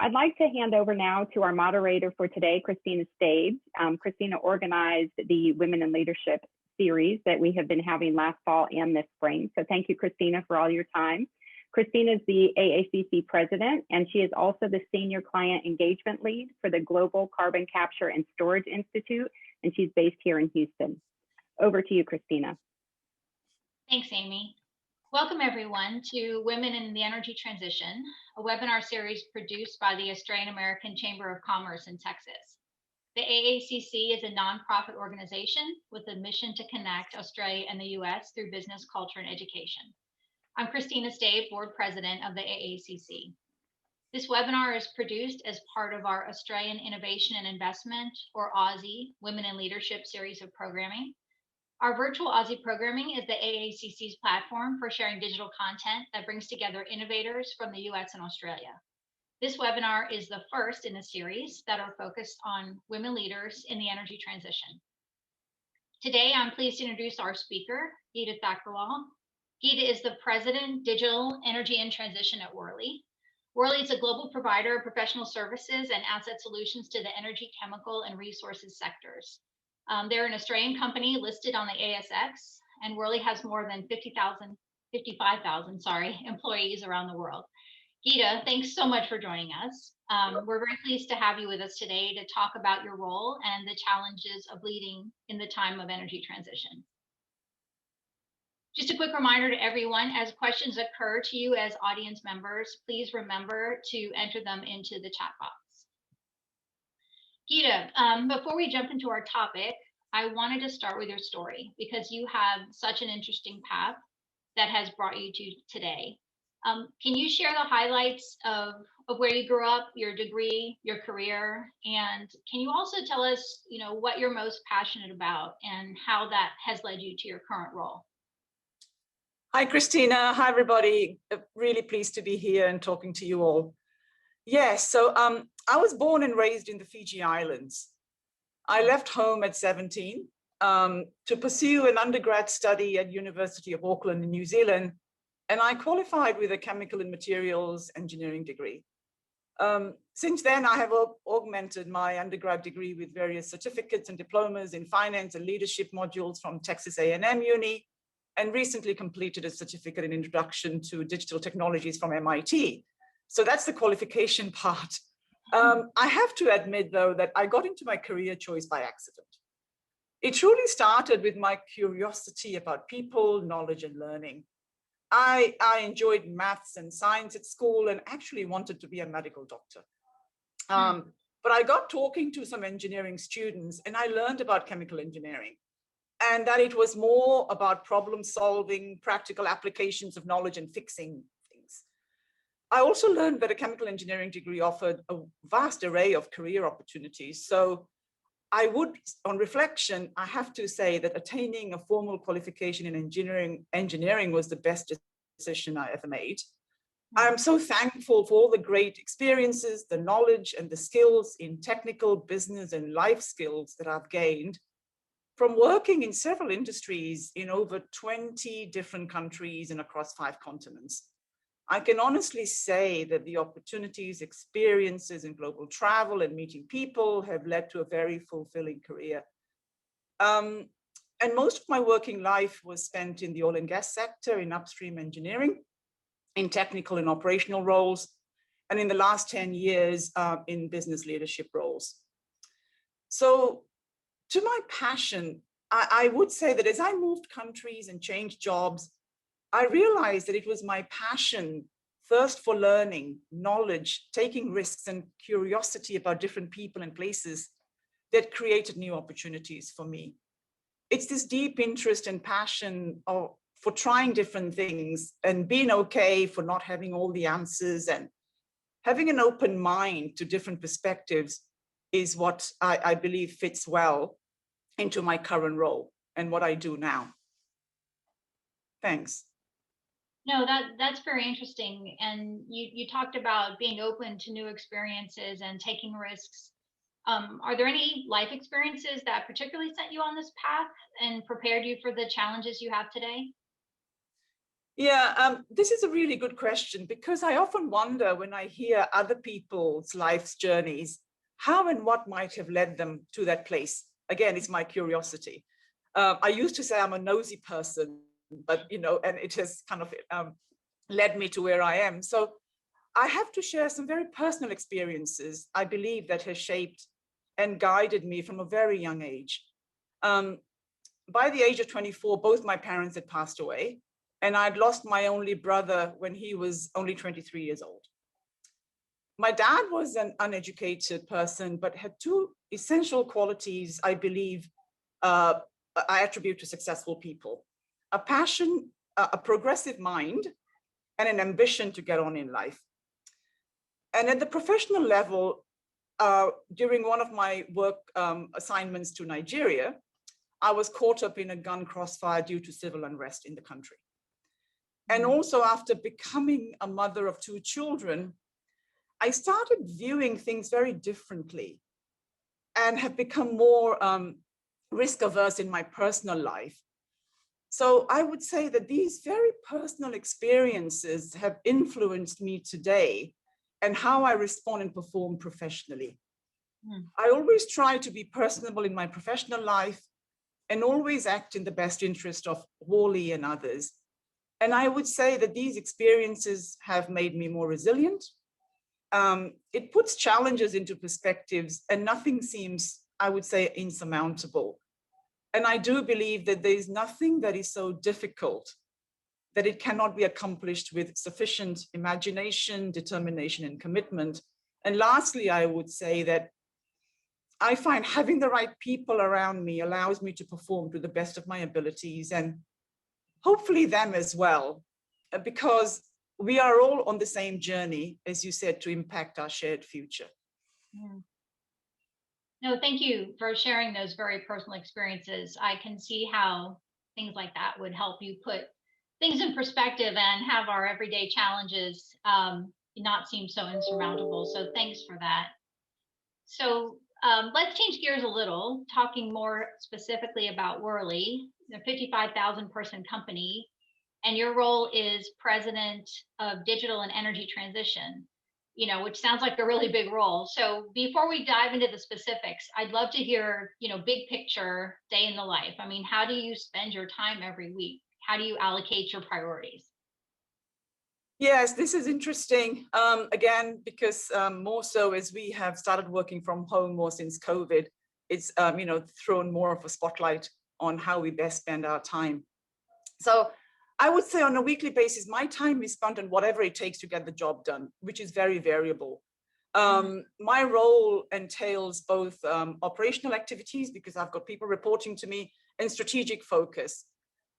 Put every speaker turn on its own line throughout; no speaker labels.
I'd like to hand over now to our moderator for today, Christina Stage. Christina organized the Women in Leadership series that we have been having last fall and this spring. So thank you, Christina, for all your time. Christina is the AACC president, and she is also the senior client engagement lead for the Global Carbon Capture and Storage Institute, and she's based here in Houston. Over to you, Christina.
Thanks, Amy. Welcome, everyone, to Women in the Energy Transition, a webinar series produced by the Australian American Chamber of Commerce in Texas. The AACC is a nonprofit organization with a mission to connect Australia and the US through business, culture, and education. I'm Christina Stave, board president of the AACC. This webinar is produced as part of our Australian Innovation and Investment, or AUSii, Women in Leadership series of programming. Our virtual AUSii programming is the AACC's platform for sharing digital content that brings together innovators from the US and Australia. This webinar is the first in a series that are focused on women leaders in the energy transition. Today, I'm pleased to introduce our speaker, Geeta Thakorlal. Geeta is the President, Digital Energy and Transition at Worley. Worley is a global provider of professional services and asset solutions to the energy, chemical, and resources sectors. They're an Australian company listed on the ASX, and Worley has more than 55,000 employees around the world. Geeta, thanks so much for joining us. We're very pleased to have you with us today to talk about your role and the challenges of leading in the time of energy transition. Just a quick reminder to everyone, as questions occur to you as audience members, please remember to enter them into the chat box. Geeta, before we jump into our topic, I wanted to start with your story because you have such an interesting path that has brought you to today. Can you share the highlights of where you grew up, your degree, your career, and can you also tell us, what you're most passionate about and how that has led you to your current role?
Hi, Christina. Hi, everybody. Really pleased to be here and talking to you all. Yes, so I was born and raised in the Fiji Islands. I left home at 17 to pursue an undergrad study at University of Auckland in New Zealand, and I qualified with a chemical and materials engineering degree. Since then, I have augmented my undergrad degree with various certificates and diplomas in finance and leadership modules from Texas A&M Uni, and recently completed a certificate in introduction to digital technologies from MIT. So that's the qualification part. I have to admit, though, that I got into my career choice by accident. It truly started with my curiosity about people, knowledge, and learning. I enjoyed maths and science at school and actually wanted to be a medical doctor. But I got talking to some engineering students and I learned about chemical engineering and that it was more about problem solving, practical applications of knowledge and fixing things. I also learned that a chemical engineering degree offered a vast array of career opportunities. So I would, on reflection, I have to say that attaining a formal qualification in engineering was the best decision I ever made. I'm so thankful for all the great experiences, the knowledge and the skills in technical, business and life skills that I've gained from working in several industries in over 20 different countries and across 5 continents. I can honestly say that the opportunities, experiences in global travel and meeting people have led to a very fulfilling career. And most of my working life was spent in the oil and gas sector, in upstream engineering, in technical and operational roles, and in the last 10 years in business leadership roles. So to my passion, I would say that as I moved countries and changed jobs, I realized that it was my passion, thirst for learning, knowledge, taking risks, and curiosity about different people and places that created new opportunities for me. It's this deep interest and passion for trying different things and being okay for not having all the answers and having an open mind to different perspectives is what I believe fits well into my current role and what I do now. Thanks.
No, that's very interesting. And you talked about being open to new experiences and taking risks. Are there any life experiences that particularly set you on this path and prepared you for the challenges you have today?
Yeah, this is a really good question, because I often wonder when I hear other people's life's journeys, how and what might have led them to that place. Again, it's my curiosity. I used to say I'm a nosy person, but and it has kind of led me to where I am. So I have to share some very personal experiences, I believe, that has shaped and guided me from a very young age. By the age of 24, both my parents had passed away, and I'd lost my only brother when he was only 23 years old. My dad was an uneducated person, but had two essential qualities, I believe, I attribute to successful people: a passion, a progressive mind, and an ambition to get on in life. And at the professional level, during one of my work assignments to Nigeria, I was caught up in a gun crossfire due to civil unrest in the country. And also, after becoming a mother of two children, I started viewing things very differently and have become more risk averse in my personal life. So I would say that these very personal experiences have influenced me today and how I respond and perform professionally. I always try to be personable in my professional life and always act in the best interest of Worley and others. And I would say that these experiences have made me more resilient. It puts challenges into perspectives, and nothing seems, I would say, insurmountable. And I do believe that there is nothing that is so difficult that it cannot be accomplished with sufficient imagination, determination, and commitment. And lastly, I would say that I find having the right people around me allows me to perform to the best of my abilities, and hopefully them as well, because we are all on the same journey, as you said, to impact our shared future.
No, thank you for sharing those very personal experiences. I can see how things like that would help you put things in perspective and have our everyday challenges not seem so insurmountable. So thanks for that. So let's change gears a little, talking more specifically about Worley, the 55,000 person company, and your role is president of digital and energy transition, which sounds like a really big role. So before we dive into the specifics, I'd love to hear, big picture, day in the life. I mean, how do you spend your time every week? How do you allocate your priorities?
Yes, this is interesting. Again, because more so as we have started working from home more since COVID, it's thrown more of a spotlight on how we best spend our time. So I would say on a weekly basis, my time is spent on whatever it takes to get the job done, which is very variable. My role entails both operational activities, because I've got people reporting to me, and strategic focus.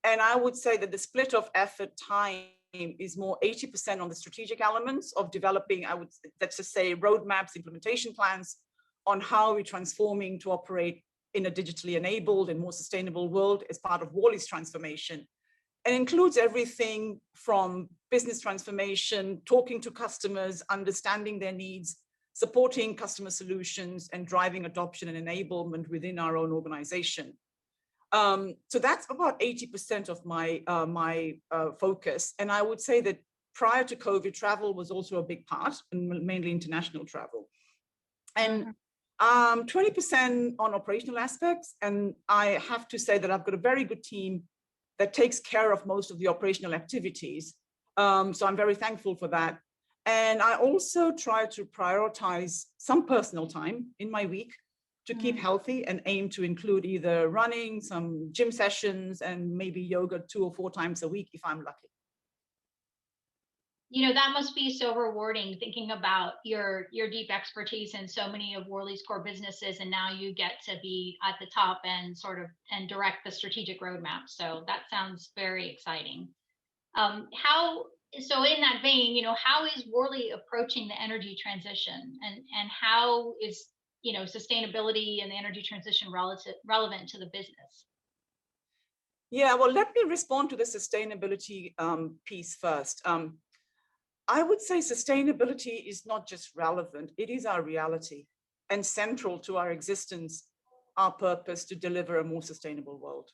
And I would say that the split of effort time is more 80% on the strategic elements of developing, let's just say, roadmaps, implementation plans on how we're transforming to operate in a digitally enabled and more sustainable world as part of Worley's transformation. And includes everything from business transformation, talking to customers, understanding their needs, supporting customer solutions, and driving adoption and enablement within our own organization. So that's about 80% of my focus. And I would say that prior to COVID, travel was also a big part, and mainly international travel. And 20% on operational aspects. And I have to say that I've got a very good team that takes care of most of the operational activities. So I'm very thankful for that. And I also try to prioritize some personal time in my week to keep healthy, and aim to include either running, some gym sessions, and maybe yoga 2 or 4 times a week if I'm lucky.
That must be so rewarding, thinking about your deep expertise in so many of Worley's core businesses, and now you get to be at the top and and direct the strategic roadmap. So that sounds very exciting. So in that vein, how is Worley approaching the energy transition, and how is sustainability and the energy transition relevant to the business?
Yeah, well, let me respond to the sustainability piece first. I would say sustainability is not just relevant, it is our reality and central to our existence, our purpose to deliver a more sustainable world.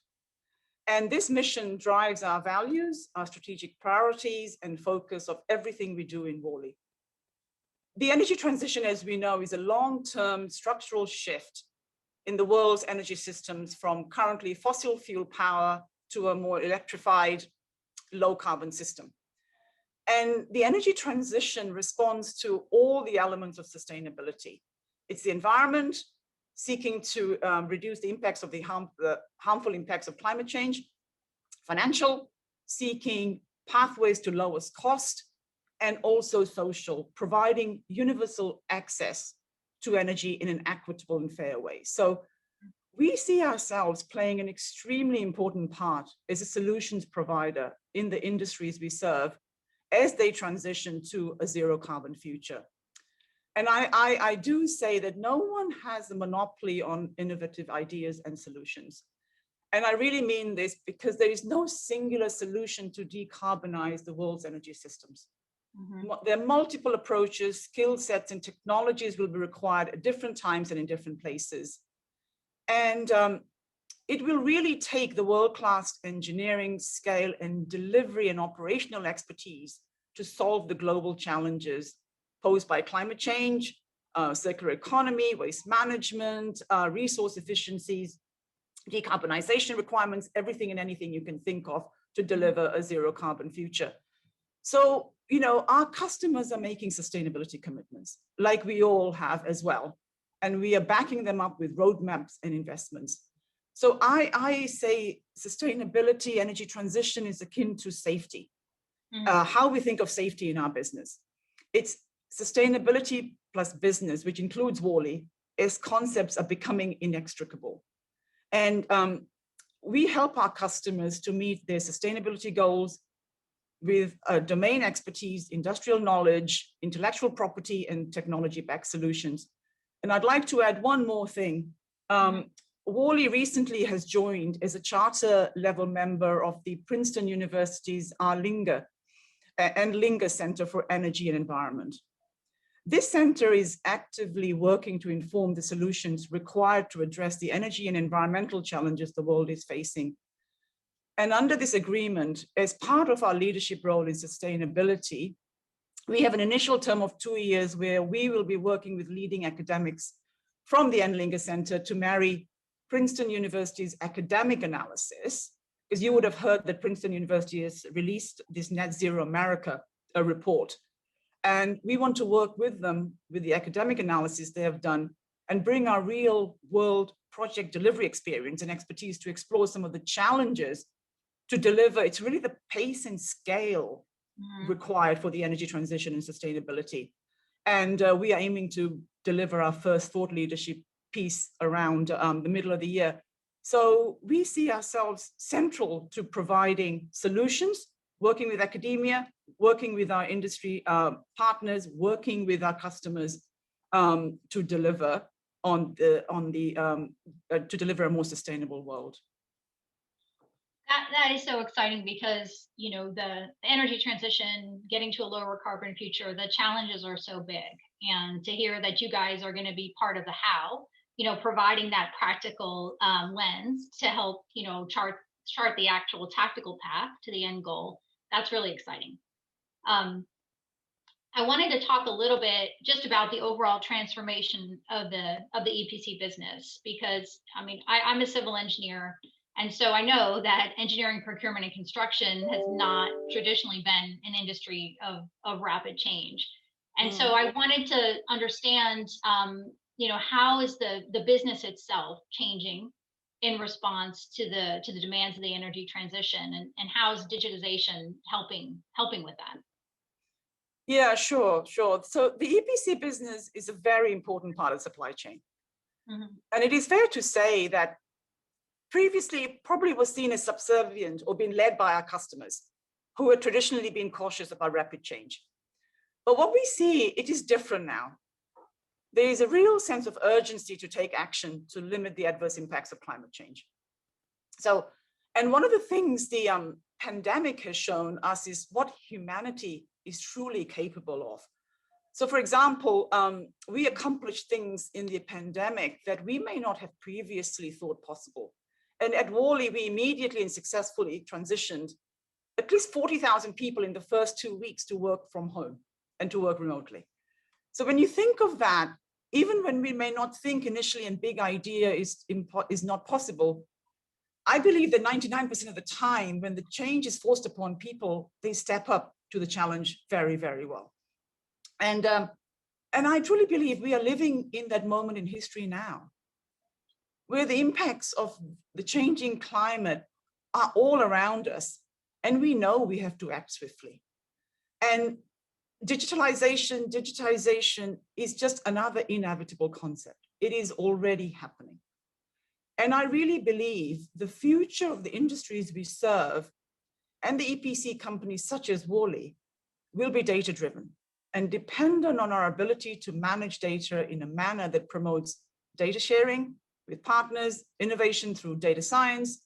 And this mission drives our values, our strategic priorities, and focus of everything we do in Worley. The energy transition, as we know, is a long-term structural shift in the world's energy systems from currently fossil fuel power to a more electrified, low carbon system. And the energy transition responds to all the elements of sustainability. It's the environment, seeking to reduce the impacts of the harmful impacts of climate change, financial, seeking pathways to lowest cost, and also social, providing universal access to energy in an equitable and fair way. So we see ourselves playing an extremely important part as a solutions provider in the industries we serve as they transition to a zero carbon future. And I do say that no one has a monopoly on innovative ideas and solutions. And I really mean this because there is no singular solution to decarbonize the world's energy systems. Mm-hmm. There are multiple approaches, skill sets, and technologies will be required at different times and in different places. And it will really take the world-class engineering, scale, and delivery and operational expertise to solve the global challenges posed by climate change, circular economy, waste management, resource efficiencies, decarbonization requirements, everything and anything you can think of to deliver a zero carbon future. So, you know, our customers are making sustainability commitments, like we all have as well. And we are backing them up with roadmaps and investments. So I say sustainability, energy transition is akin to safety. How we think of safety in our business. It's sustainability plus business, which includes Worley, as concepts are becoming inextricable. And we help our customers to meet their sustainability goals with domain expertise, industrial knowledge, intellectual property, and technology-backed solutions. And I'd like to add one more thing. Worley recently has joined as a charter level member of the Princeton University's Linga Center for Energy and Environment. This center is actively working to inform the solutions required to address the energy and environmental challenges the world is facing. And under this agreement, as part of our leadership role in sustainability, we have an initial term of 2 years where we will be working with leading academics from the Linga Center to marry Princeton University's academic analysis, because you would have heard that Princeton University has released this Net Zero America report. And we want to work with them with the academic analysis they have done and bring our real world project delivery experience and expertise to explore some of the challenges to deliver. It's really the pace and scale required for the energy transition and sustainability. And we are aiming to deliver our first thought leadership piece around the middle of the year. So we see ourselves central to providing solutions, working with academia, working with our industry partners, working with our customers to deliver to deliver a more sustainable world.
That is so exciting because, you know, the energy transition, getting to a lower carbon future, the challenges are so big. And to hear that you guys are going to be part of the how, you know, providing that practical lens to help, you know, chart the actual tactical path to the end goal, that's really exciting. I wanted to talk a little bit just about the overall transformation of the EPC business, because I mean, I'm a civil engineer. And so I know that engineering, procurement, and construction has not traditionally been an industry of rapid change. And so I wanted to understand, you know, how is the business itself changing in response to the demands of the energy transition, and how is digitization helping with that?
Yeah, sure. So the EPC business is a very important part of the supply chain. And it is fair to say that previously it probably was seen as subservient or being led by our customers, who had traditionally been cautious about rapid change. But what we see, it is different now. There is a real sense of urgency to take action to limit the adverse impacts of climate change. So, and one of the things the pandemic has shown us is what humanity is truly capable of. So for example, we accomplished things in the pandemic that we may not have previously thought possible. And at Worley, we immediately and successfully transitioned at least 40,000 people in the first 2 weeks to work from home and to work remotely. So when you think of that, even when we may not think initially and big idea is not possible, I believe that 99% of the time when the change is forced upon people, they step up to the challenge very, very well. And I truly believe we are living in that moment in history now, where the impacts of the changing climate are all around us. And we know we have to act swiftly. And digitization is just another inevitable concept. It is already happening. And I really believe the future of the industries we serve and the EPC companies such as Worley will be data-driven and dependent on our ability to manage data in a manner that promotes data sharing with partners, innovation through data science,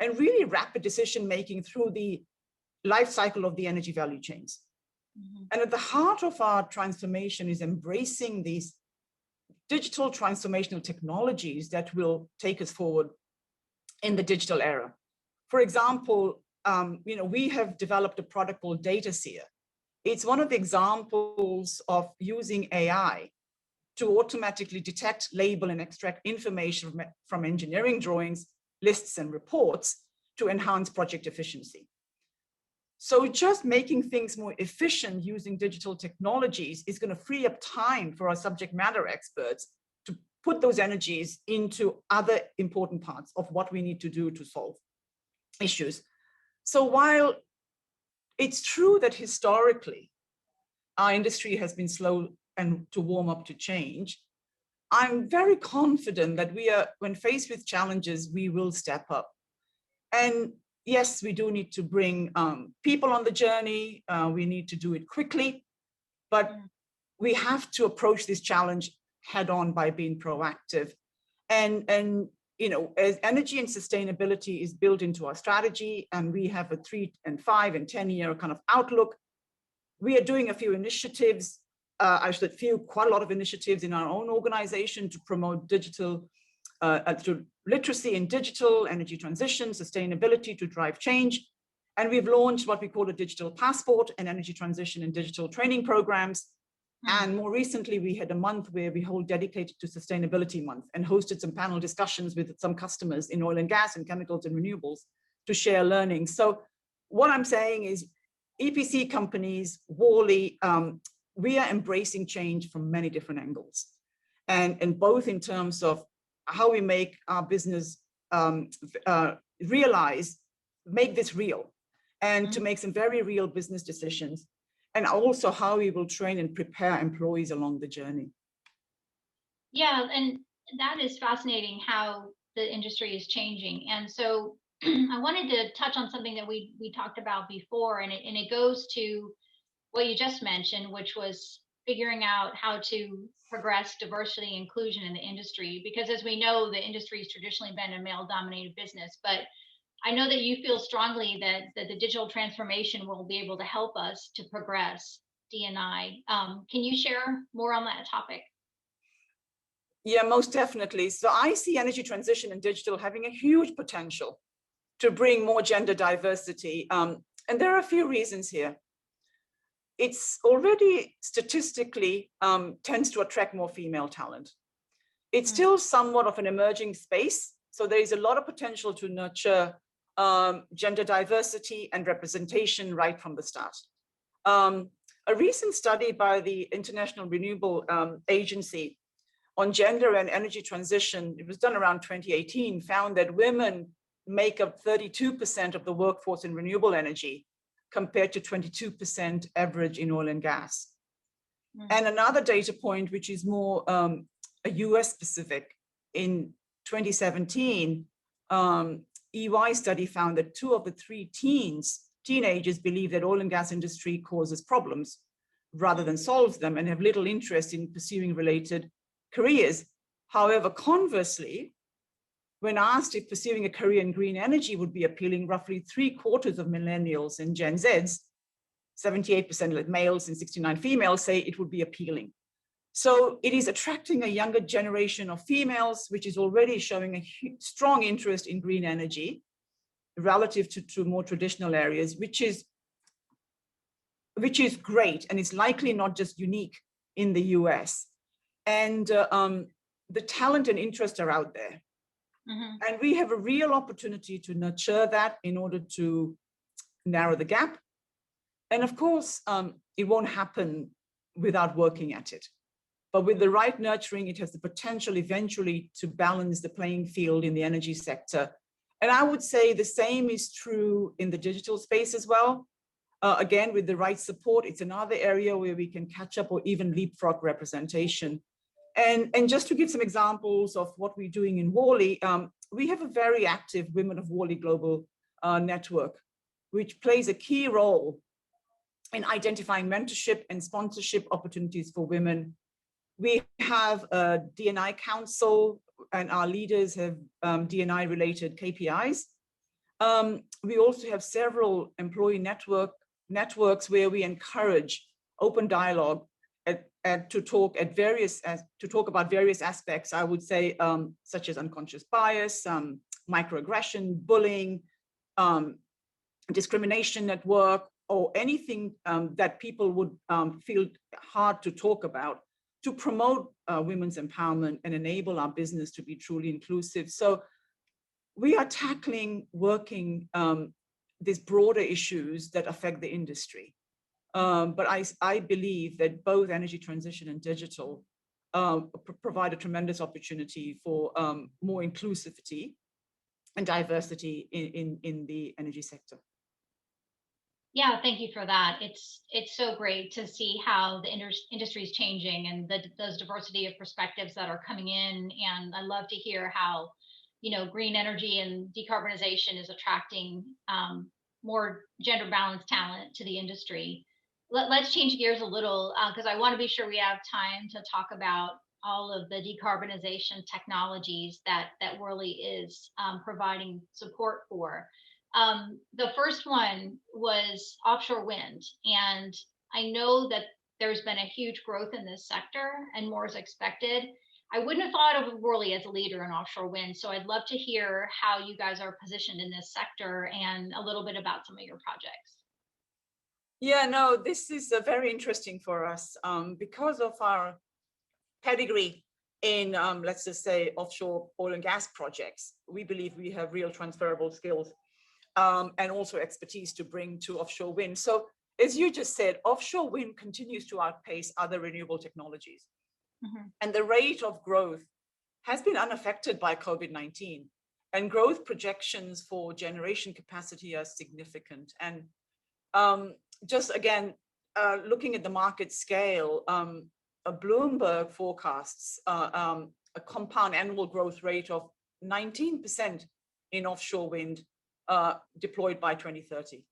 and really rapid decision-making through the life cycle of the energy value chains. Mm-hmm. And at the heart of our transformation is embracing these digital transformational technologies that will take us forward in the digital era. For example, we have developed a product called DataSeer. It's one of the examples of using AI to automatically detect, label, and extract information from engineering drawings, lists, and reports to enhance project efficiency. So just making things more efficient using digital technologies is going to free up time for our subject matter experts to put those energies into other important parts of what we need to do to solve issues. So while it's true that historically our industry has been slow and to warm up to change, I'm very confident that when faced with challenges, we will step up. And yes, we do need to bring people on the journey. We need to do it quickly, but we have to approach this challenge head on by being proactive. And as energy and sustainability is built into our strategy, and we have a 3 and 5 and 10-year kind of outlook, we are doing a few initiatives, quite a lot of initiatives in our own organization to promote digital literacy in digital, energy transition, sustainability to drive change. And we've launched what we call a digital passport and energy transition and digital training programs. And more recently, we had a month where we hold dedicated to Sustainability Month and hosted some panel discussions with some customers in oil and gas and chemicals and renewables to share learning. So what I'm saying is EPC companies, Worley, we are embracing change from many different angles. And both in terms of how we make our business make this real, and to make some very real business decisions, and also how we will train and prepare employees along the journey. Yeah,
and that is fascinating how the industry is changing. And so I wanted to touch on something that we talked about before, and it goes to what you just mentioned, which was figuring out how to progress diversity and inclusion in the industry. Because as we know, the industry has traditionally been a male-dominated business, but I know that you feel strongly that the digital transformation will be able to help us to progress D&I. Can you share more on that topic?
Yeah, most definitely. So I see energy transition and digital having a huge potential to bring more gender diversity. And there are a few reasons here. It's already statistically tends to attract more female talent. It's still somewhat of an emerging space. So there is a lot of potential to nurture gender diversity and representation right from the start. A recent study by the International Renewable Agency on gender and energy transition, it was done around 2018, found that women make up 32% of the workforce in renewable energy, compared to 22% average in oil and gas. And another data point, which is more a US specific, in 2017, EY study found that 2 of the 3 teenagers believe that oil and gas industry causes problems rather than solves them, and have little interest in pursuing related careers. However, conversely, when asked if pursuing a career in green energy would be appealing, roughly 3/4 of millennials and Gen Zs, 78% males and 69% females, say it would be appealing. So it is attracting a younger generation of females, which is already showing a strong interest in green energy relative to more traditional areas, which is great. And it's likely not just unique in the US. And the talent and interest are out there. Mm-hmm. And we have a real opportunity to nurture that in order to narrow the gap. And of course, it won't happen without working at it. But with the right nurturing, it has the potential eventually to balance the playing field in the energy sector. And I would say the same is true in the digital space as well. Again, with the right support, it's another area where we can catch up or even leapfrog representation. And just to give some examples of what we're doing in Worley, we have a very active Women of Worley Global network, which plays a key role in identifying mentorship and sponsorship opportunities for women. We have a D&I council, and our leaders have D&I related KPIs. We also have several employee networks where we encourage open dialogue to talk about various aspects, I would say, such as unconscious bias, microaggression, bullying, discrimination at work, or anything that people would feel hard to talk about, to promote women's empowerment and enable our business to be truly inclusive. So we are working these broader issues that affect the industry. But I believe that both energy transition and digital provide a tremendous opportunity for more inclusivity and diversity in the energy sector.
Yeah, thank you for that. It's so great to see how the industry is changing and those diversity of perspectives that are coming in. And I love to hear how, green energy and decarbonization is attracting more gender balanced talent to the industry. Let's change gears a little because I want to be sure we have time to talk about all of the decarbonization technologies that Worley is providing support for. The first one was offshore wind. And I know that there's been a huge growth in this sector and more is expected. I wouldn't have thought of Worley as a leader in offshore wind. So I'd love to hear how you guys are positioned in this sector and a little bit about some of your projects.
Yeah, no, this is very interesting for us because of our pedigree in, let's just say, offshore oil and gas projects. We believe we have real transferable skills and also expertise to bring to offshore wind. So as you just said, offshore wind continues to outpace other renewable technologies. Mm-hmm. And the rate of growth has been unaffected by COVID-19. And growth projections for generation capacity are significant. And just again, looking at the market scale, a Bloomberg forecasts a compound annual growth rate of 19% in offshore wind deployed by 2030.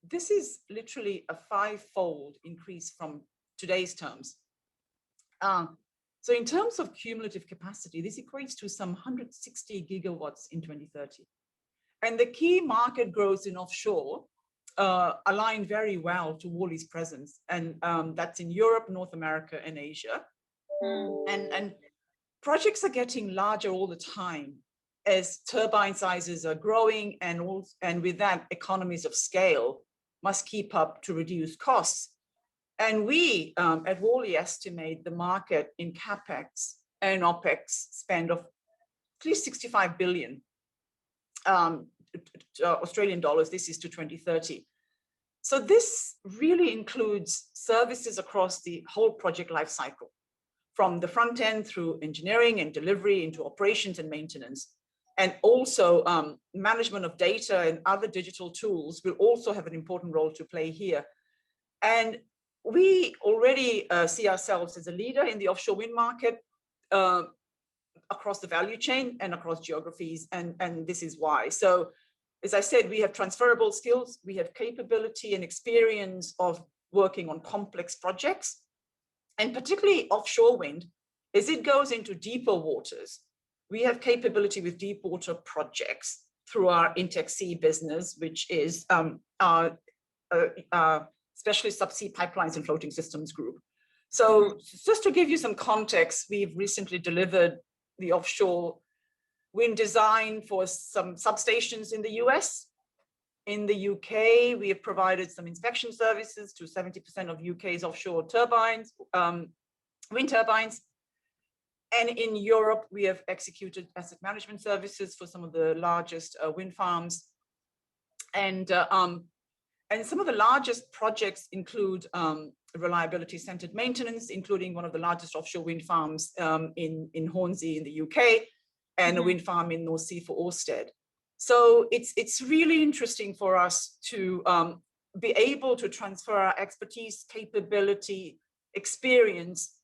This is literally a 5-fold increase from today's terms. So in terms of cumulative capacity, this equates to some 160 gigawatts in 2030. And the key market growth in offshore align very well to Worley's presence. And that's in Europe, North America, and Asia. And projects are getting larger all the time as turbine sizes are growing, and with that, economies of scale must keep up to reduce costs. And we at Worley estimate the market in CapEx and OpEx spend of at least 65 billion Australian dollars. This is to 2030. So this really includes services across the whole project life cycle, from the front end through engineering and delivery into operations and maintenance. And also management of data and other digital tools will also have an important role to play here. And we already see ourselves as a leader in the offshore wind market across the value chain and across geographies. And this is why. So as I said, we have transferable skills, we have capability and experience of working on complex projects, and particularly offshore wind, as it goes into deeper waters. We have capability with deep water projects through our IntechSea business, which is our specialist subsea pipelines and floating systems group. So just to give you some context, we've recently delivered the offshore wind design for some substations in the US. In the UK, we have provided some inspection services to 70% of UK's offshore turbines, wind turbines. And in Europe, we have executed asset management services for some of the largest wind farms. And some of the largest projects include reliability-centered maintenance, including one of the largest offshore wind farms in Hornsey in the UK, and a wind farm in North Sea for Ørsted. So it's really interesting for us to be able to transfer our expertise, capability, experience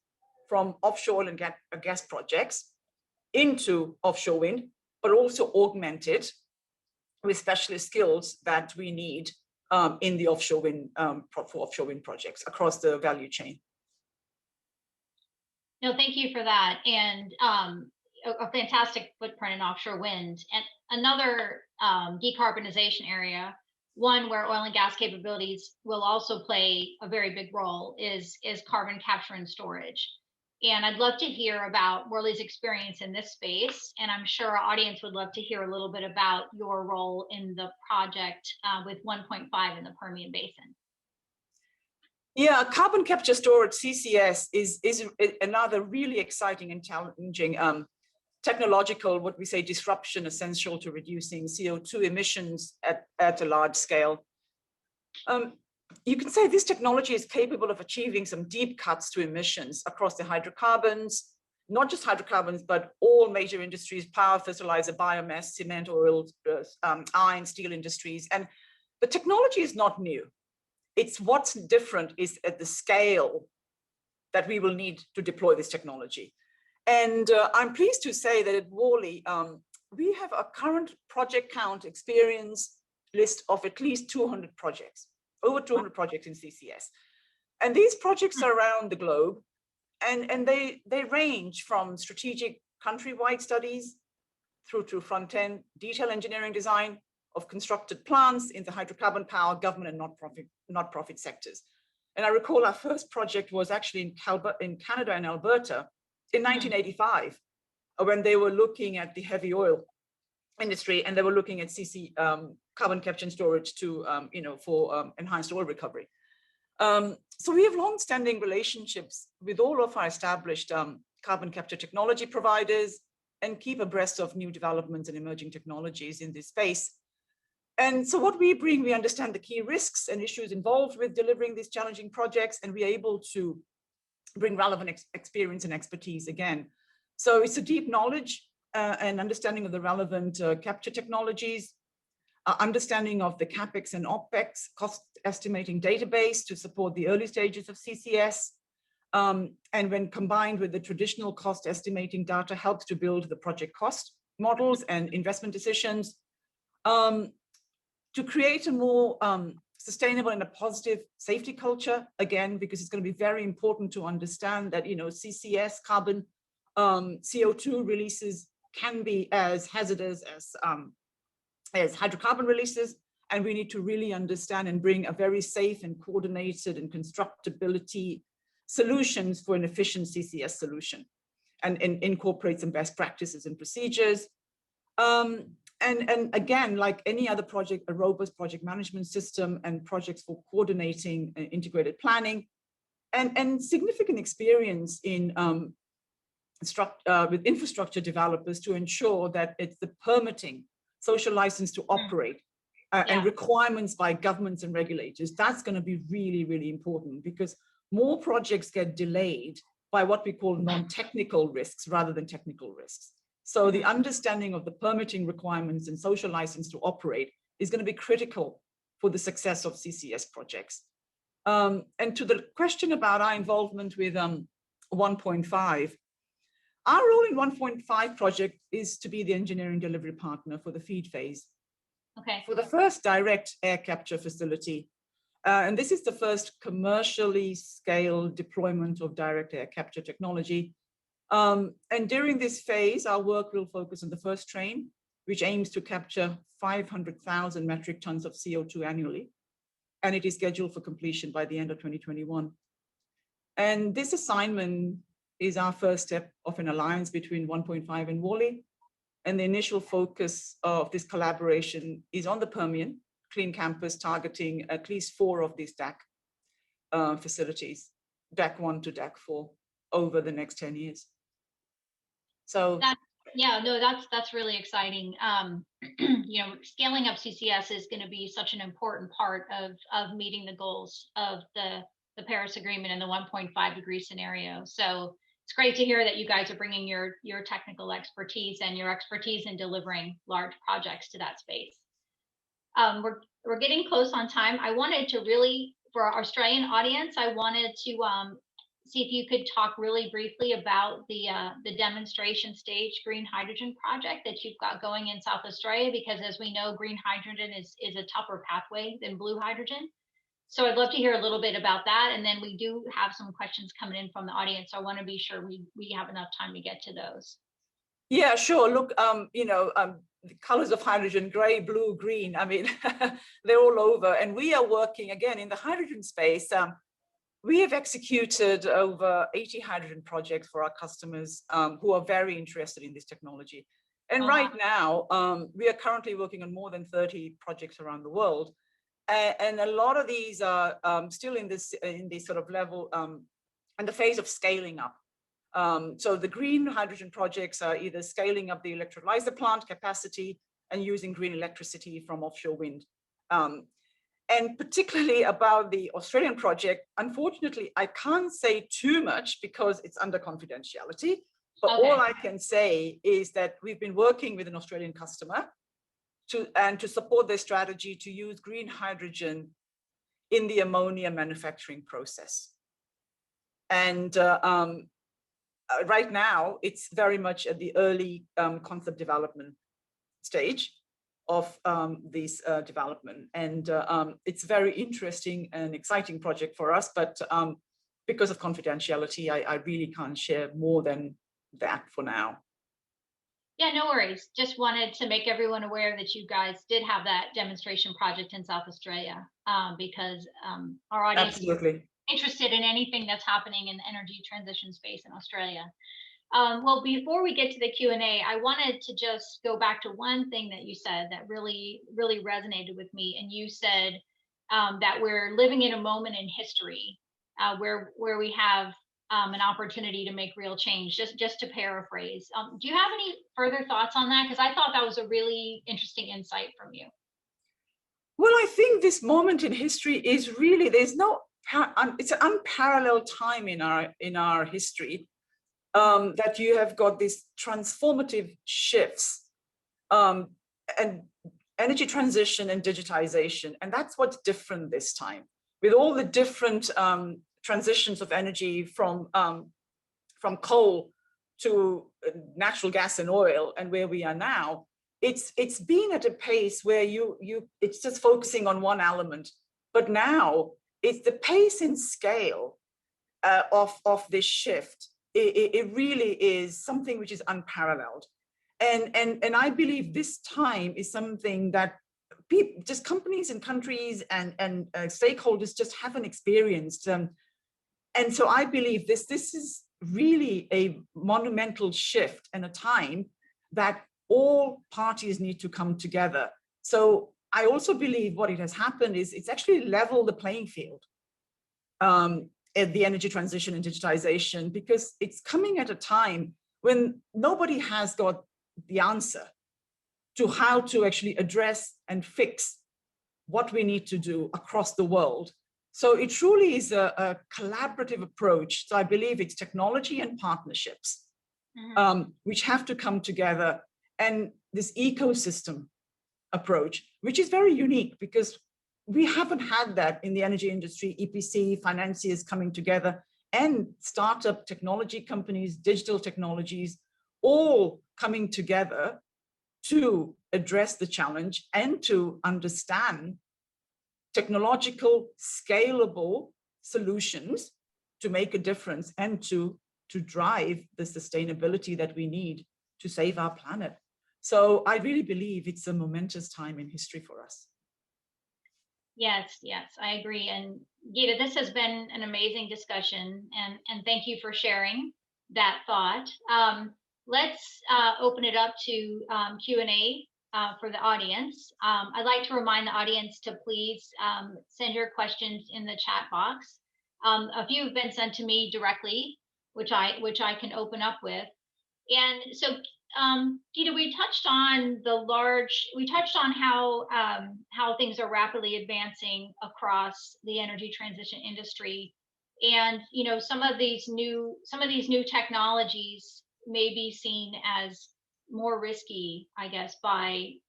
from offshore oil and gas projects into offshore wind, but also augment it with specialist skills that we need in the offshore wind for offshore wind projects across the value chain.
No, thank you for that, and a fantastic footprint in offshore wind. And another decarbonization area, one where oil and gas capabilities will also play a very big role, is carbon capture and storage. And I'd love to hear about Worley's experience in this space. And I'm sure our audience would love to hear a little bit about your role in the project with 1.5 in the Permian Basin.
Yeah, carbon capture storage, CCS, is another really exciting and challenging technological, what we say, disruption essential to reducing CO2 emissions at a large scale. You can say this technology is capable of achieving some deep cuts to emissions across the hydrocarbons, not just hydrocarbons, but all major industries, power, fertilizer, biomass, cement, oil, iron, steel industries. And the technology is not new. It's what's different is at the scale that we will need to deploy this technology. And I'm pleased to say that at Worley, we have a current project count experience list of at least 200 projects. Over 200 projects in CCS. And these projects are around the globe, and they range from strategic countrywide studies through to front-end detail engineering design of constructed plants in the hydrocarbon power, government and not-profit sectors. And I recall our first project was actually in Canada and Alberta in 1985, when they were looking at the heavy oil industry, and they were looking at carbon capture and storage to, for enhanced oil recovery. So we have long-standing relationships with all of our established carbon capture technology providers and keep abreast of new developments and emerging technologies in this space. And so what we bring, we understand the key risks and issues involved with delivering these challenging projects, and we're able to bring relevant experience and expertise again. So it's a deep knowledge and understanding of the relevant capture technologies, understanding of the CapEx and OpEx cost estimating database to support the early stages of CCS. And when combined with the traditional cost estimating data, helps to build the project cost models and investment decisions to create a more sustainable and a positive safety culture, again, because it's going to be very important to understand that, CCS, carbon, CO2 releases can be as hazardous as hydrocarbon releases, and we need to really understand and bring a very safe and coordinated and constructability solutions for an efficient CCS solution, and incorporate some best practices and procedures. And again, like any other project, a robust project management system and projects for coordinating integrated planning, and significant experience in with infrastructure developers to ensure that it's the permitting, social license to operate, and requirements by governments and regulators. That's going to be really, really important, because more projects get delayed by what we call non-technical risks rather than technical risks. So the understanding of the permitting requirements and social license to operate is going to be critical for the success of CCS projects. And to the question about our involvement with 1.5, our role in 1.5 project is to be the engineering delivery partner for the FEED phase.
Okay.
For the first direct air capture facility. And this is the first commercially scaled deployment of direct air capture technology. And during this phase, our work will focus on the first train, which aims to capture 500,000 metric tons of CO2 annually. And it is scheduled for completion by the end of 2021. And this assignment is our first step of an alliance between 1PointFive and Worley. And the initial focus of this collaboration is on the Permian Clean Campus, targeting at least 4 of these DAC facilities, DAC 1 to DAC 4, over the next 10 years. So
that's really exciting. Scaling up CCS is going to be such an important part of meeting the goals of the Paris Agreement and the 1.5 degree scenario. So it's great to hear that you guys are bringing your technical expertise and your expertise in delivering large projects to that space. We're getting close on time. I wanted to really, for our Australian audience, I wanted to see if you could talk really briefly about the demonstration stage green hydrogen project that you've got going in South Australia, because as we know, green hydrogen is a tougher pathway than blue hydrogen. So I'd love to hear a little bit about that. And then we do have some questions coming in from the audience. So I want to be sure we have enough time to get to those.
Yeah, sure. Look, the colors of hydrogen, gray, blue, green, I mean, they're all over. And we are working, again, in the hydrogen space. We have executed over 80 hydrogen projects for our customers who are very interested in this technology. And right now, we are currently working on more than 30 projects around the world. And a lot of these are still in this sort of level, in the phase of scaling up. So the green hydrogen projects are either scaling up the electrolyzer plant capacity and using green electricity from offshore wind. And particularly about the Australian project, unfortunately, I can't say too much because it's under confidentiality. But all I can say is that we've been working with an Australian customer to support their strategy to use green hydrogen in the ammonia manufacturing process. And right now, it's very much at the early concept development stage of this development. And it's very interesting and exciting project for us, but because of confidentiality, I really can't share more than that for now.
Yeah, no worries. Just wanted to make everyone aware that you guys did have that demonstration project in South Australia, because our audience is interested in anything that's happening in the energy transition space in Australia. Well, before we get to the Q&A, I wanted to just go back to one thing that you said that really, really resonated with me. And you said that we're living in a moment in history where we have an opportunity to make real change, just to paraphrase. Do you have any further thoughts on that? Because I thought that was a really interesting insight from you.
Well, I think this moment in history is really, it's an unparalleled time in our history, that you have got these transformative shifts and energy transition and digitization. And that's what's different this time, with all the different transitions of energy from coal to natural gas and oil, and where we are now. It's been at a pace where it's just focusing on one element, but now it's the pace and scale of this shift. It really is something which is unparalleled, and I believe this time is something that people, just companies and countries and stakeholders just haven't experienced. And so I believe this is really a monumental shift and a time that all parties need to come together. So I also believe what it has happened is it's actually leveled the playing field at the energy transition and digitization, because it's coming at a time when nobody has got the answer to how to actually address and fix what we need to do across the world. So it truly is a collaborative approach. So I believe it's technology and partnerships which have to come together, and this ecosystem approach, which is very unique because we haven't had that in the energy industry. EPC, financiers coming together, and startup technology companies, digital technologies, all coming together to address the challenge and to understand technological, scalable solutions to make a difference and to drive the sustainability that we need to save our planet. So I really believe it's a momentous time in history for us.
Yes, yes, I agree. And Geeta, this has been an amazing discussion, and thank you for sharing that thought. Let's open it up to Q&A for the audience. I'd like to remind the audience to please send your questions in the chat box. A few have been sent to me directly, which I can open up with. And so, Geeta, we touched on how things are rapidly advancing across the energy transition industry, and some of these new technologies may be seen as more risky, I guess, by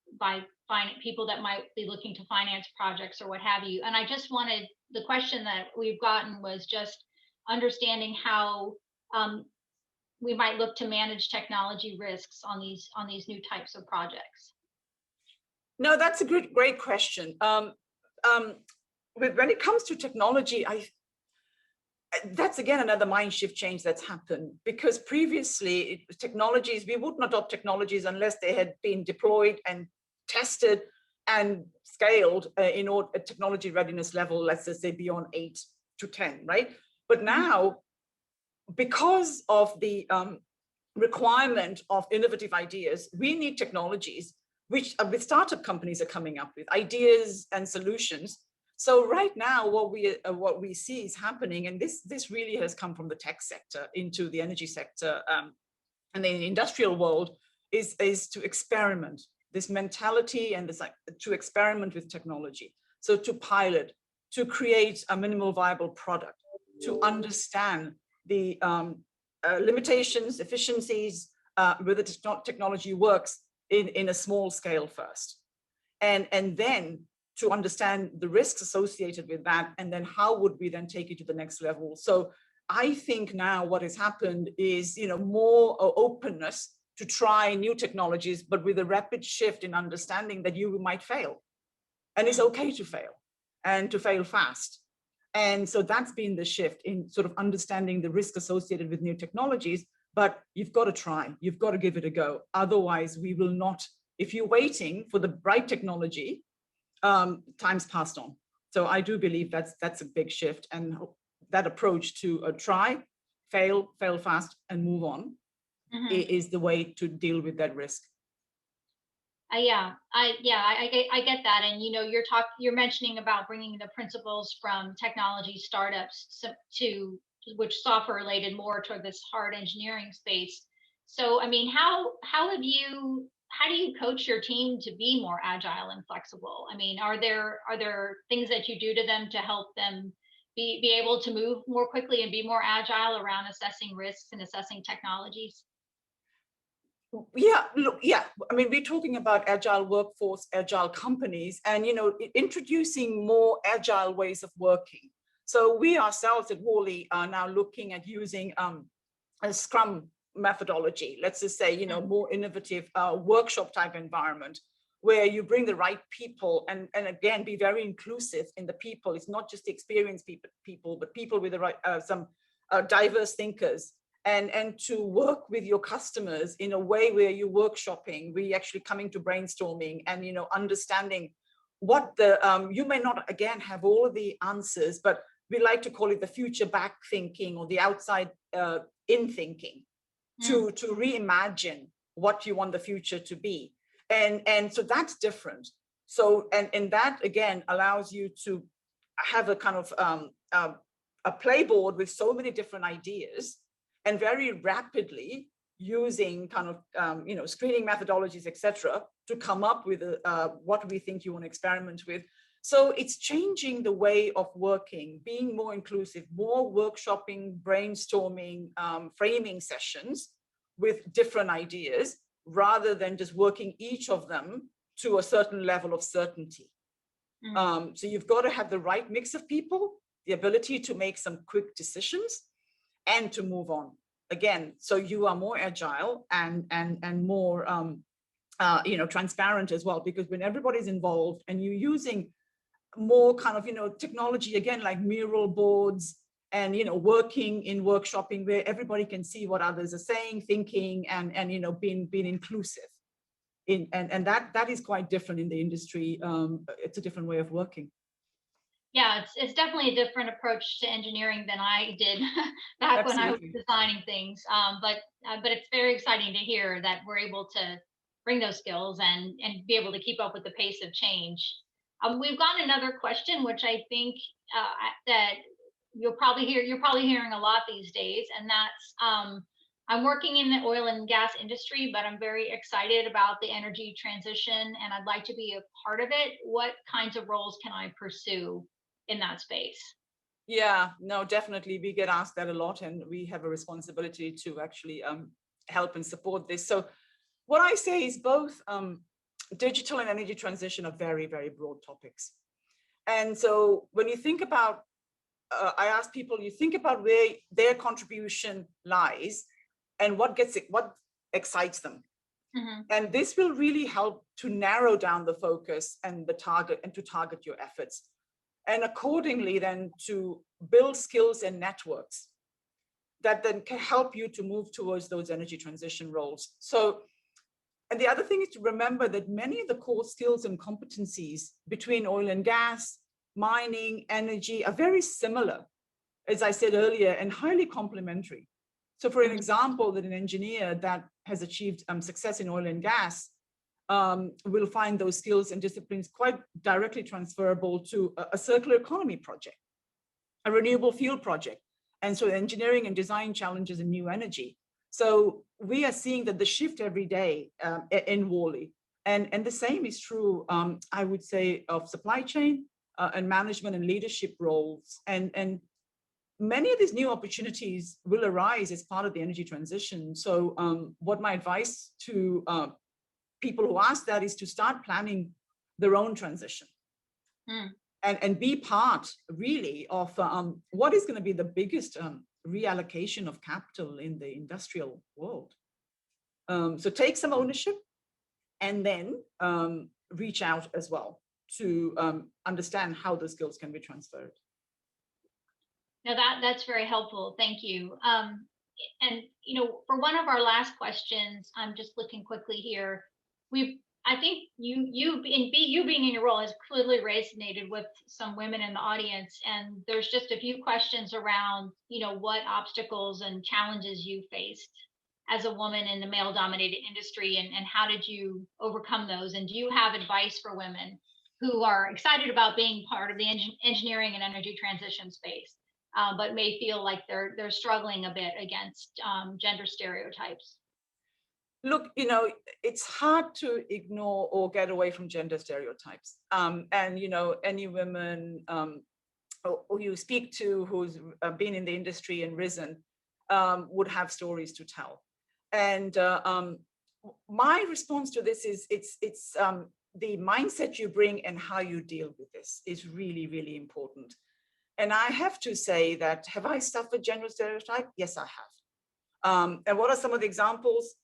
people that might be looking to finance projects or what have you. And I just wanted, the question that we've gotten was just understanding how we might look to manage technology risks on these new types of projects.
No, that's a great question. When it comes to technology, that's again another mind shift change that's happened, because previously technologies, we wouldn't adopt technologies unless they had been deployed and tested and scaled in order a technology readiness level, let's just say beyond 8 to 10, right? But now, because of the requirement of innovative ideas, we need technologies which with startup companies are coming up with ideas and solutions. So right now, what we see is happening, and this really has come from the tech sector into the energy sector and the industrial world, is to experiment. This mentality and this to experiment with technology. So to pilot, to create a minimal viable product, to understand the limitations, efficiencies, whether technology works in a small scale first, and then to understand the risks associated with that, and then how would we then take it to the next level. So I think now what has happened is more openness to try new technologies, but with a rapid shift in understanding that you might fail, and it's okay to fail, and to fail fast. And so that's been the shift in sort of understanding the risk associated with new technologies, but you've got to try, you've got to give it a go. Otherwise, we will not, if you're waiting for the right technology, time's passed on. So I do believe that's a big shift, and that approach to try, fail fast, and move on is the way to deal with that risk.
I get that, and you're mentioning about bringing the principles from technology startups to which software related more toward this hard engineering space. So I mean, how do you coach your team to be more agile and flexible? I mean, are there things that you do to them to help them be able to move more quickly and be more agile around assessing risks and assessing technologies?
Yeah, look, yeah. I mean, we're talking about agile workforce, agile companies, and introducing more agile ways of working. So we ourselves at Worley are now looking at using a Scrum methodology. Let's just say, more innovative workshop type environment, where you bring the right people and again be very inclusive in the people. It's not just experienced people, but people with the right some diverse thinkers. And to work with your customers in a way where you're workshopping, we actually coming to brainstorming and understanding what the you may not again have all of the answers, but we like to call it the future back thinking, or the outside in thinking, to reimagine what you want the future to be, and so that's different. So and that again allows you to have a kind of a playboard with so many different ideas, and very rapidly using kind of screening methodologies, etc., to come up with what we think you want to experiment with. So it's changing the way of working, being more inclusive, more workshopping, brainstorming, framing sessions with different ideas, rather than just working each of them to a certain level of certainty. So you've got to have the right mix of people, the ability to make some quick decisions, and to move on again. So you are more agile and more transparent as well, because when everybody's involved and you're using more kind of technology again, like mural boards, and working in workshopping where everybody can see what others are saying, thinking, and being inclusive and that is quite different in the industry. It's a different way of working.
Yeah, it's definitely a different approach to engineering than I did back when I was
Absolutely.
designing things. But it's very exciting to hear that we're able to bring those skills and be able to keep up with the pace of change. We've got another question, which I think that you're probably hearing a lot these days, and that's I'm working in the oil and gas industry, but I'm very excited about the energy transition and I'd like to be a part of it. What kinds of roles can I pursue in that space?
Yeah, no, definitely. We get asked that a lot, and we have a responsibility to actually help and support this. So what I say is both digital and energy transition are very, very broad topics. And so when you think about, I ask people, you think about where their contribution lies and what excites them.
Mm-hmm.
And this will really help to narrow down the focus and the target and to target your efforts. And accordingly then to build skills and networks that then can help you to move towards those energy transition roles. So, and the other thing is to remember that many of the core skills and competencies between oil and gas, mining, energy are very similar, as I said earlier, and highly complementary. So for an example, that an engineer that has achieved success in oil and gas will find those skills and disciplines quite directly transferable to a circular economy project, a renewable fuel project, and so engineering and design challenges in new energy. So we are seeing that the shift every day in Worley, and the same is true, I would say, of supply chain and management and leadership roles, and many of these new opportunities will arise as part of the energy transition. So what my advice to people who ask that is to start planning their own transition and be part really of what is going to be the biggest reallocation of capital in the industrial world. So take some ownership and then reach out as well to understand how the skills can be transferred.
Now that's very helpful. Thank you. And for one of our last questions, I'm just looking quickly here. I think you being in your role has clearly resonated with some women in the audience, and there's just a few questions around what obstacles and challenges you faced as a woman in the male-dominated industry, and how did you overcome those? And do you have advice for women who are excited about being part of the engineering and energy transition space, but may feel like they're struggling a bit against gender stereotypes?
Look, it's hard to ignore or get away from gender stereotypes. And, any women who you speak to who's been in the industry and risen would have stories to tell. And my response to this is it's the mindset you bring and how you deal with this is really, really important. And I have to say that, have I suffered gender stereotype? Yes, I have. And what are some of the examples?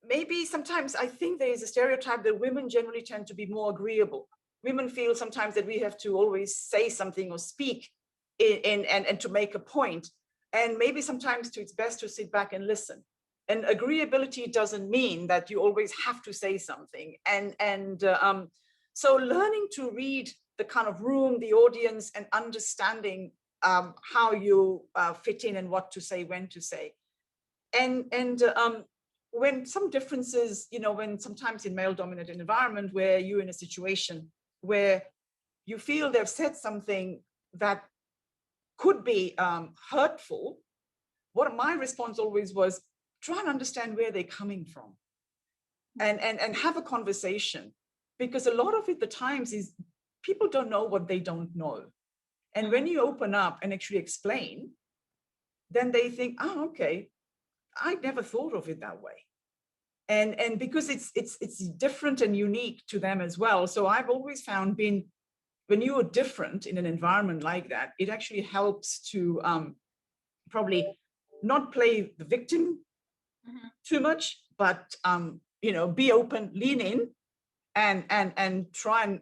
Maybe sometimes I think there is a stereotype that women generally tend to be more agreeable. Women feel sometimes that we have to always say something or speak and to make a point. And maybe sometimes it's best to sit back and listen. And agreeability doesn't mean that you always have to say something. So learning to read the kind of room, the audience, and understanding how you fit in and what to say, when to say. When some differences, when sometimes in male-dominated environment where you're in a situation where you feel they've said something that could be hurtful, what my response always was, try and understand where they're coming from and have a conversation. Because a lot of it, the times, is people don't know what they don't know. And when you open up and actually explain, then they think, oh, okay, I never thought of it that way. And because it's different and unique to them as well. So I've always found when you are different in an environment like that, it actually helps to probably not play the victim too much, but be open, lean in, and try and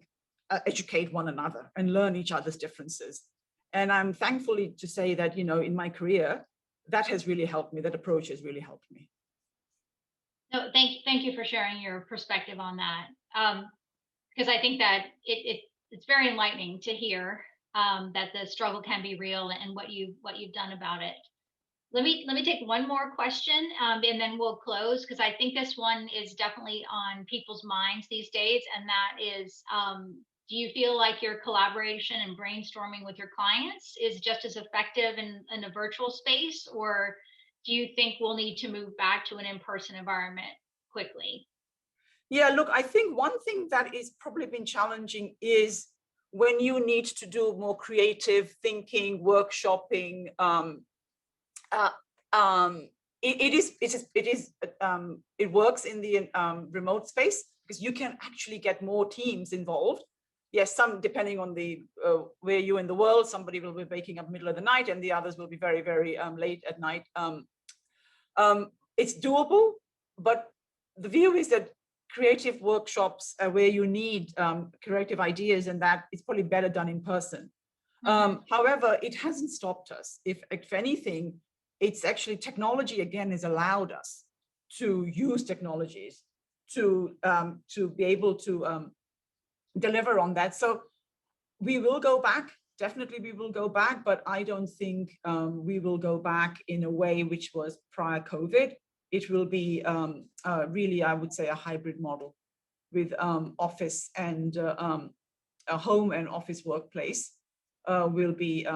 educate one another and learn each other's differences. And I'm thankful to say that, in my career, that has really helped me. That approach has really helped me.
No, thank you for sharing your perspective on that. Because I think that it's very enlightening to hear that the struggle can be real and what you've done about it. Let me take one more question, and then we'll close, because I think this one is definitely on people's minds these days, and that is, do you feel like your collaboration and brainstorming with your clients is just as effective in a virtual space, or do you think we'll need to move back to an in-person environment quickly?
Yeah, look, I think one thing that is probably been challenging is when you need to do more creative thinking, workshopping. It works in the remote space because you can actually get more teams involved. Yes, some depending on the where you're in the world, somebody will be waking up middle of the night, and the others will be very, very late at night. It's doable, but the view is that creative workshops where you need creative ideas, and that it's probably better done in person. However, it hasn't stopped us. If anything, it's actually technology again has allowed us to use technologies to be able to deliver on that. So we will go back. Definitely, we will go back, but I don't think we will go back in a way which was prior COVID. It will be really, I would say, a hybrid model with office and a home and office workplace. Will be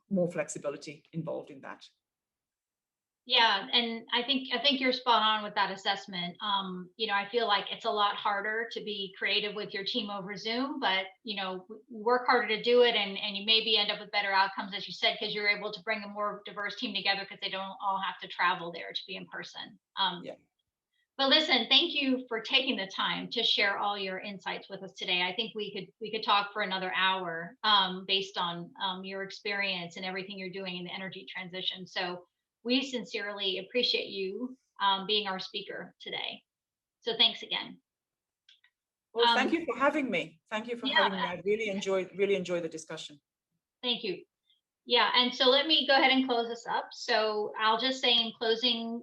more flexibility involved in that.
Yeah, and I think you're spot on with that assessment. I feel like it's a lot harder to be creative with your team over Zoom, but work harder to do it, and you maybe end up with better outcomes, as you said, because you're able to bring a more diverse team together because they don't all have to travel there to be in person.
Yeah.
But listen, thank you for taking the time to share all your insights with us today. I think we could talk for another hour based on your experience and everything you're doing in the energy transition. So we sincerely appreciate you being our speaker today. So thanks again.
Well, thank you for having me. Thank you for having me. I really enjoyed the discussion.
Thank you. Yeah, and so let me go ahead and close this up. So I'll just say in closing,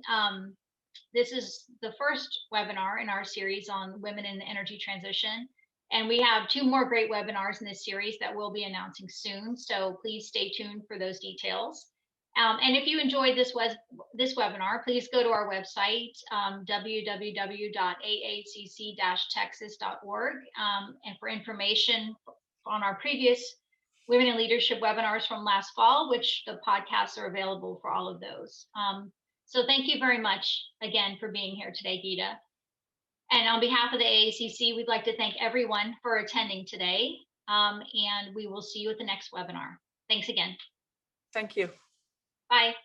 this is the first webinar in our series on women in the energy transition. And we have 2 more great webinars in this series that we'll be announcing soon. So please stay tuned for those details. And if you enjoyed this webinar, please go to our website, www.aacc-texas.org, and for information on our previous Women in Leadership webinars from last fall, which the podcasts are available for all of those. So thank you very much again for being here today, Geeta. And on behalf of the AACC, we'd like to thank everyone for attending today. And we will see you at the next webinar. Thanks again.
Thank you.
Bye.